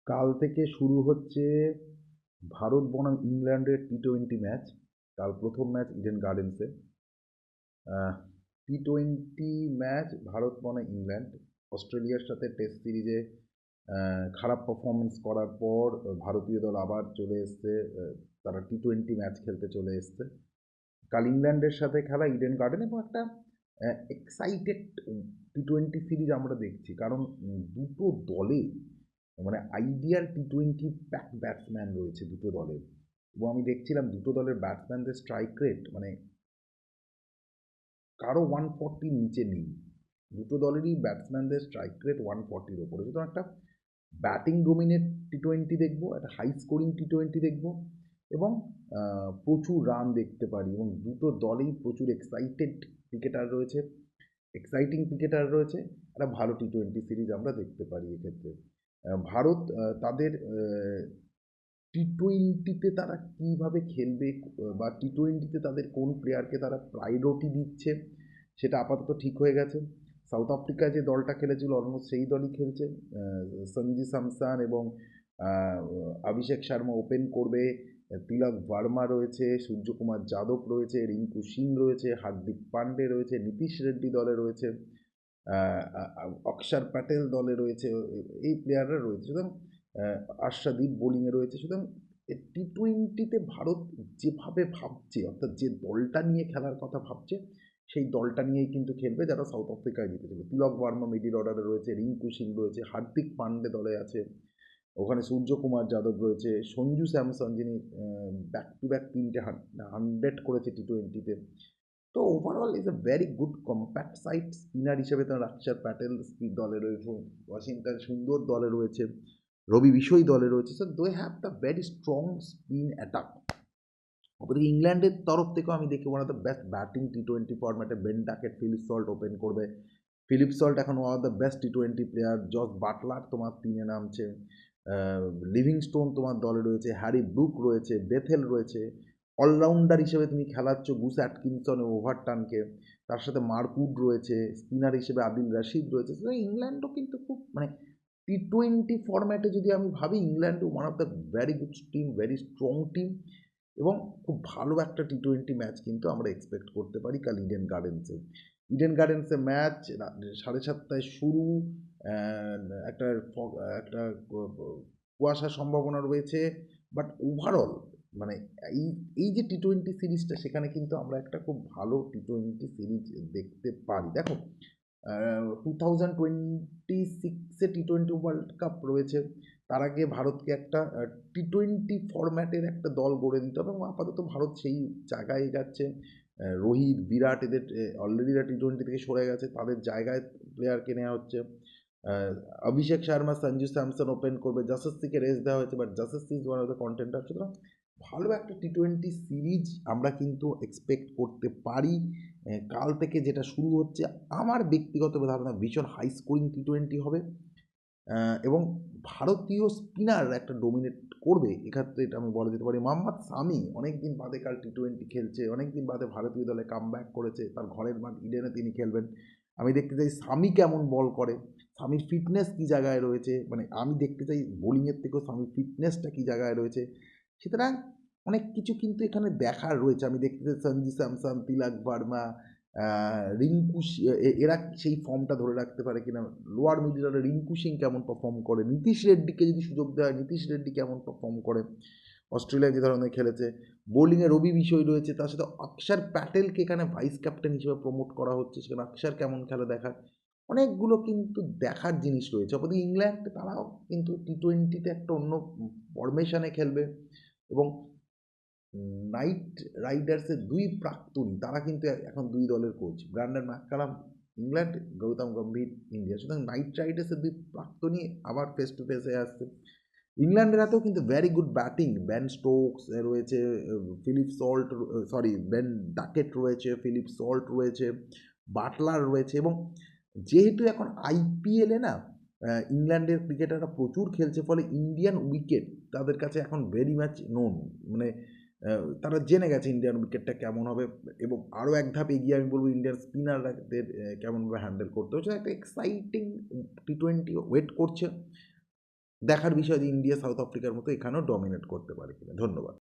কাল থেকে শুরু হচ্ছে ভারত বনাম ইংল্যান্ডের টি-20 ম্যাচ। কাল প্রথম ম্যাচ ইডেন গার্ডেন্সে। টি-20 ম্যাচ ভারত বনাম ইংল্যান্ড। অস্ট্রেলিয়ার সাথে টেস্ট সিরিজে খারাপ পারফরমেন্স করার পর ভারতীয় দল আবার চলে এসছে। তারা টি-20 ম্যাচ খেলতে চলে এসছে। কাল ইংল্যান্ডের সাথে খেলা ইডেন গার্ডেন এবং একটা এক্সাইটেড টি-20 সিরিজ আমরা দেখছি। কারণ দুটো দলে মানে আইডিয়াল টি-20 ব্যাটসম্যান রয়েছে দুটো দলের। এবং আমি দেখছিলাম দুটো দলের ব্যাটসম্যানদের স্ট্রাইক রেট মানে কারো 140 নিচে নেই। দুটো দলেরই ব্যাটসম্যানদের স্ট্রাইক রেট 140-র ওপরে। সুতরাং একটা ব্যাটিং ডোমিনেট টি-20 দেখবো, একটা হাই স্কোরিং টি-20 দেখবো এবং প্রচুর রান দেখতে পারি এবং দুটো দলেই প্রচুর এক্সাইটেড ক্রিকেটার রয়েছে, এক্সাইটিং ক্রিকেটার রয়েছে। একটা ভালো টি-20 সিরিজ আমরা দেখতে পারি এক্ষেত্রে। ভারত তাদের টি-20তে তারা কীভাবে খেলবে বা টি-20তে তাদের কোন প্লেয়ারকে তারা প্রায়োরিটি দিচ্ছে সেটা আপাতত ঠিক হয়ে গেছে। সাউথ আফ্রিকায় যে দলটা খেলেছিল অলমোস্ট সেই দলই খেলছে। সঞ্জু স্যামসন এবং অভিষেক শর্মা ওপেন করবে। তিলক ভার্মা রয়েছে, সূর্যকুমার যাদব রয়েছে, রিঙ্কু সিং রয়েছে, হার্দিক পান্ডে রয়েছে, নীতিশ রেড্ডি দলে রয়েছে, অক্ষর প্যাটেল দলে রয়েছে। এই প্লেয়াররা রয়েছে। সুতরাং আশাদীপ বোলিংয়ে রয়েছে। সুতরাং টি-20তে ভারত যেভাবে ভাবছে, অর্থাৎ যে দলটা নিয়ে খেলার কথা ভাবছে সেই দলটা নিয়েই কিন্তু খেলবে যারা সাউথ আফ্রিকায় জিতেছিল। তিলক ভার্মা মিডিল অর্ডারে রয়েছে, রিঙ্কু সিং রয়েছে, হার্দিক পান্ডে দলে আছে, ওখানে সূর্যকুমার যাদব রয়েছে, সঞ্জু স্যামসন যিনি ব্যাক টু ব্যাক 3টে 100 করেছে টি-20তে। তো overall is a very good compact side. Spinner হিসেবে তার অক্ষর প্যাটেল দলে রয়েছে, ওয়াশিংটন সুন্দর দলে রয়েছে, রবি বিশই দলে রয়েছে। So they have the very strong spin attack. অপরদিকে ইংল্যান্ডের তরফ থেকেও আমি দেখি one of the best batting টি-20 ফরম্যাটে Ben Duckett, Philip Salt open করবে। ফিলিপ সল্ট এখন ওয়ান অফ দ্য বেস্ট টি-20 প্লেয়ার। জস বাটলার তোমার 3-এ নামছে, লিভিংস্টোন তোমার দলে রয়েছে, হ্যারি ব্রুক রয়েছে, বেথেল রয়েছে। অলরাউন্ডার হিসেবে তুমি খেলাচ্ছ গুস অ্যাটকিনসন ও ওভারটানকে, তার সাথে মার্কুড রয়েছে, স্পিনার হিসেবে আদিল রশিদ রয়েছে। ইংল্যান্ডও কিন্তু খুব মানে টি-20 ফরম্যাটে যদি আমি ভাবি England one of the very good team, very strong team এবং খুব ভালো একটা টি-20 ম্যাচ কিন্তু আমরা এক্সপেক্ট করতে পারি কাল ইডেন গার্ডেন্সে। ইডেন গার্ডেন্সে ম্যাচ 7:30টায় শুরু। একটা একটা কুয়াশার সম্ভাবনা রয়েছে, বাট ওভারঅল মানে এই এই যে টি-20 সিরিজটা সেখানে কিন্তু আমরা একটা খুব ভালো টি-20 সিরিজ দেখতে পারি। দেখো 2026-এ টি-20 ওয়ার্ল্ড কাপ রয়েছে। তার আগে ভারতকে একটা টি-20 ফরম্যাটের একটা দল গড়ে দিতে হবে এবং আপাতত ভারত সেই জায়গায় যাচ্ছে। রোহিত, বিরাট এদের অলরেডি টি-20 থেকে সরে গেছে, তাদের জায়গায় প্লেয়ারকে নেওয়া হচ্ছে। অভিষেক শর্মা, সঞ্জু স্যামসন ওপেন করবে, যশস্বীকে রেস্ট দেওয়া হয়েছে, but Yashasvi is one of the contender. সুতরাং ভালো একটা টি-20 সিরিজ আমরা কিন্তু এক্সপেক্ট করতে পারি। কাল থেকে যেটা শুরু হচ্ছে আমার ব্যক্তিগত ধারণা ভীষণ হাই স্কোরিং টি-20 হবে এবং ভারতীয় স্পিনার একটা ডোমিনেট করবে এক্ষেত্রে, এটা আমি বলা যেতে পারি। মোহাম্মদ সামি অনেক দিন বাদে কাল টি-20 খেলছে, অনেক দিন বাদে ভারতীয় দলে কাম ব্যাক করেছে, তার ঘরের মাঠ ইডেনে তিনি খেলবেন। আমি দেখতে চাই সামি কেমন বল করে, সামির ফিটনেস কী জায়গায় রয়েছে, মানে আমি দেখতে চাই বোলিংয়ের থেকেও সামির ফিটনেসটা কী জায়গায় রয়েছে। সুতরাং অনেক কিছু কিন্তু এখানে দেখার রয়েছে। আমি দেখতে চাই সঞ্জু স্যামসন, তিলক ভার্মা, রিঙ্কু এরা সেই ফর্মটা ধরে রাখতে পারে কিনা, লোয়ার মিডল অর্ডারে রিঙ্কু সিং কেমন পারফর্ম করে, নীতিশ রেড্ডিকে যদি সুযোগ দেওয়া হয় নীতিশ রেড্ডি কেমন পারফর্ম করে, অস্ট্রেলিয়া যে ধরনের খেলেছে। বোলিংয়ে রবি বিষয় রয়েছে, তার সাথে অক্ষর প্যাটেলকে এখানে ভাইস ক্যাপ্টেন হিসেবে প্রমোট করা হচ্ছে, সেখানে অক্ষর কেমন খেলে দেখার অনেকগুলো কিন্তু দেখার জিনিস রয়েছে। অপরদিকে ইংল্যান্ড তারাও কিন্তু টি-20তে একটা অন্য ফরমেশনে খেলবে এবং নাইট রাইডার্সের 2 প্রাক্তনী তারা কিন্তু এখন 2 দলের coach, Brendon McCullum England, Gautam Gambhir India. সুতরাং নাইট রাইডার্সের 2 প্রাক্তনী আবার ফেস টু ফেসে আসছে। ইংল্যান্ডের হাতেও কিন্তু very good batting, Ben Stokes রয়েছে, Philip Salt, sorry Ben Duckett রয়েছে, ফিলিপ সল্ট রয়েছে, বাটলার রয়েছে এবং যেহেতু এখন আইপিএলে না ইংল্যান্ডের ক্রিকেটাররা প্রচুর খেলছে, ফলে ইন্ডিয়ান উইকেট তাদের কাছে এখন ভেরি মাচ নোন, মানে তারা জেনে গেছে ইন্ডিয়ান উইকেটটা কেমন হবে এবং আরও এক ধাপ এগিয়ে আমি বলবো ইন্ডিয়ান স্পিনারদের কেমনভাবে হ্যান্ডেল করতে হচ্ছে। একটা এক্সাইটিং টি-20 ওয়েট করছে। দেখার বিষয় যে ইন্ডিয়া সাউথ আফ্রিকার মতো এখানেও ডমিনেট করতে পারে কিনা। ধন্যবাদ।